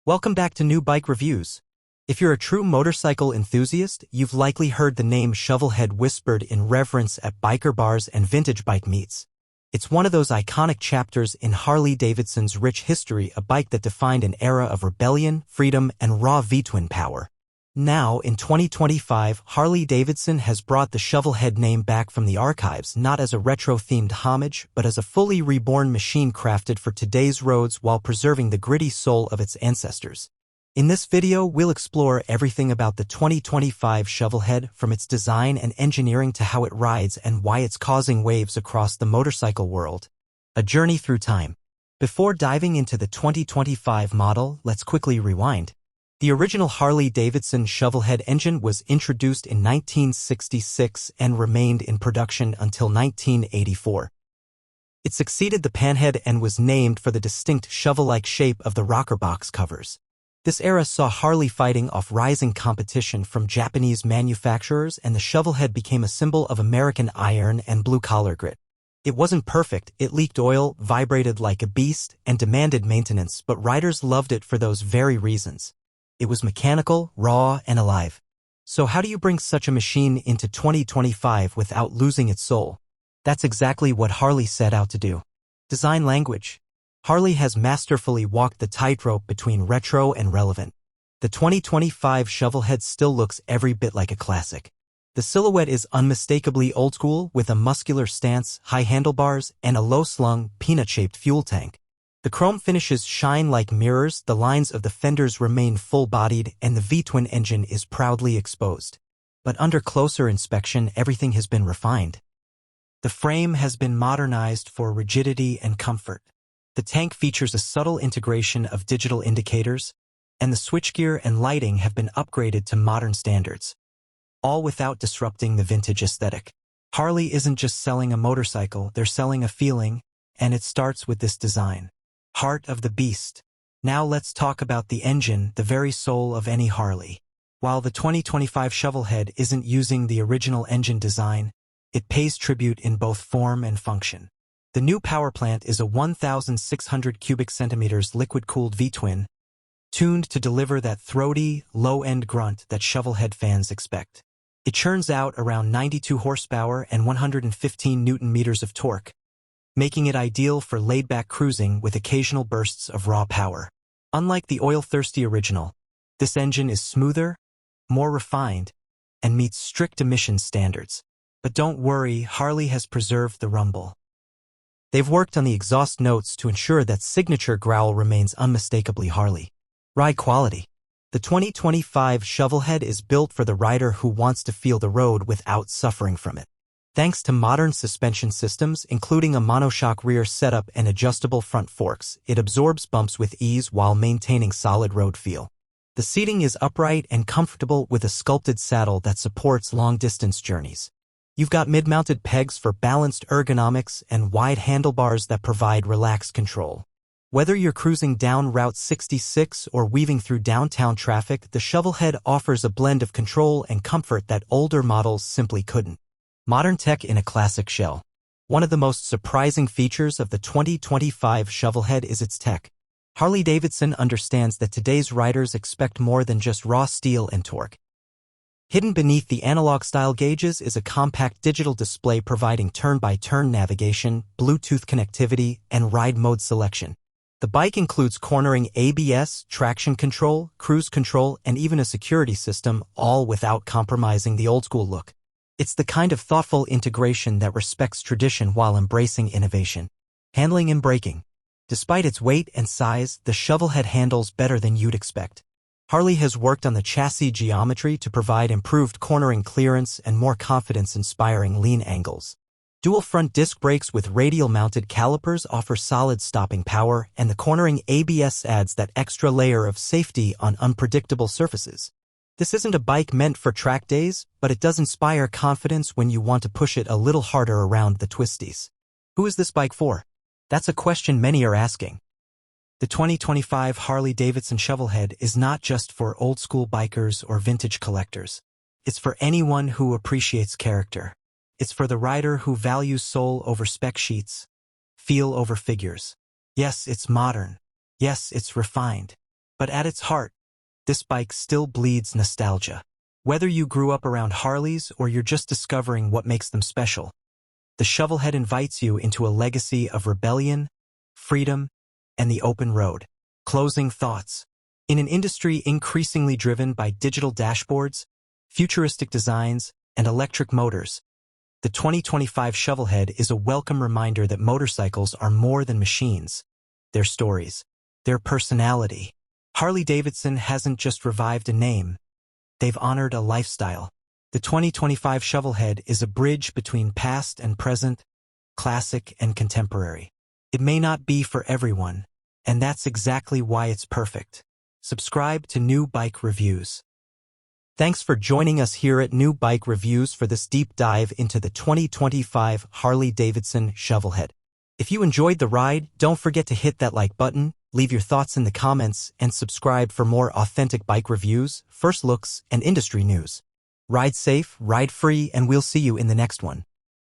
Welcome back to New Bike Reviews. If you're a true motorcycle enthusiast, you've likely heard the name Shovelhead whispered in reverence at biker bars and vintage bike meets. It's one of those iconic chapters in Harley Davidson's rich history, a bike that defined an era of rebellion, freedom, and raw V-twin power. Now, in 2025, Harley Davidson has brought the Shovelhead name back from the archives, not as a retro-themed homage, but as a fully reborn machine crafted for today's roads while preserving the gritty soul of its ancestors. In this video, we'll explore everything about the 2025 Shovelhead, from its design and engineering to how it rides and why it's causing waves across the motorcycle world. A journey through time. Before diving into the 2025 model, let's quickly rewind. The original Harley Davidson Shovelhead engine was introduced in 1966 and remained in production until 1984. It succeeded the Panhead and was named for the distinct shovel-like shape of the rocker box covers. This era saw Harley fighting off rising competition from Japanese manufacturers, and the Shovelhead became a symbol of American iron and blue-collar grit. It wasn't perfect, it leaked oil, vibrated like a beast, and demanded maintenance, but riders loved it for those very reasons. It was mechanical, raw, and alive. So how do you bring such a machine into 2025 without losing its soul? That's exactly what Harley set out to do. Design language. Harley has masterfully walked the tightrope between retro and relevant. The 2025 Shovelhead still looks every bit like a classic. The silhouette is unmistakably old school, with a muscular stance, high handlebars, and a low-slung, peanut-shaped fuel tank. The chrome finishes shine like mirrors, the lines of the fenders remain full-bodied, and the V-twin engine is proudly exposed. But under closer inspection, everything has been refined. The frame has been modernized for rigidity and comfort. The tank features a subtle integration of digital indicators, and the switchgear and lighting have been upgraded to modern standards, all without disrupting the vintage aesthetic. Harley isn't just selling a motorcycle, they're selling a feeling, and it starts with this design. Heart of the beast. Now let's talk about the engine, the very soul of any Harley. While the 2025 Shovelhead isn't using the original engine design, it pays tribute in both form and function. The new power plant is a 1,600 cubic centimeters liquid-cooled V-twin, tuned to deliver that throaty, low-end grunt that Shovelhead fans expect. It churns out around 92 horsepower and 115 newton-meters of torque, making it ideal for laid-back cruising with occasional bursts of raw power. Unlike the oil-thirsty original, this engine is smoother, more refined, and meets strict emissions standards. But don't worry, Harley has preserved the rumble. They've worked on the exhaust notes to ensure that signature growl remains unmistakably Harley. Ride quality. The 2025 Shovelhead is built for the rider who wants to feel the road without suffering from it. Thanks to modern suspension systems, including a monoshock rear setup and adjustable front forks, it absorbs bumps with ease while maintaining solid road feel. The seating is upright and comfortable, with a sculpted saddle that supports long-distance journeys. You've got mid-mounted pegs for balanced ergonomics and wide handlebars that provide relaxed control. Whether you're cruising down Route 66 or weaving through downtown traffic, the Shovelhead offers a blend of control and comfort that older models simply couldn't. Modern tech in a classic shell. One of the most surprising features of the 2025 Shovelhead is its tech. Harley Davidson understands that today's riders expect more than just raw steel and torque. Hidden beneath the analog-style gauges is a compact digital display providing turn-by-turn navigation, Bluetooth connectivity, and ride mode selection. The bike includes cornering ABS, traction control, cruise control, and even a security system, all without compromising the old-school look. It's the kind of thoughtful integration that respects tradition while embracing innovation. Handling and braking. Despite its weight and size, the Shovelhead handles better than you'd expect. Harley has worked on the chassis geometry to provide improved cornering clearance and more confidence-inspiring lean angles. Dual front disc brakes with radial-mounted calipers offer solid stopping power, and the cornering ABS adds that extra layer of safety on unpredictable surfaces. This isn't a bike meant for track days, but it does inspire confidence when you want to push it a little harder around the twisties. Who is this bike for? That's a question many are asking. The 2025 Harley Davidson Shovelhead is not just for old-school bikers or vintage collectors. It's for anyone who appreciates character. It's for the rider who values soul over spec sheets, feel over figures. Yes, it's modern. Yes, it's refined. But at its heart, this bike still bleeds nostalgia. Whether you grew up around Harleys or you're just discovering what makes them special, the Shovelhead invites you into a legacy of rebellion, freedom, and the open road. Closing thoughts. In an industry increasingly driven by digital dashboards, futuristic designs, and electric motors, the 2025 Shovelhead is a welcome reminder that motorcycles are more than machines. Their stories, their personality. Harley Davidson hasn't just revived a name, they've honored a lifestyle. The 2025 Shovelhead is a bridge between past and present, classic and contemporary. It may not be for everyone, and that's exactly why it's perfect. Subscribe to New Bike Reviews. Thanks for joining us here at New Bike Reviews for this deep dive into the 2025 Harley Davidson Shovelhead. If you enjoyed the ride, don't forget to hit that like button, leave your thoughts in the comments, and subscribe for more authentic bike reviews, first looks, and industry news. Ride safe, ride free, and we'll see you in the next one.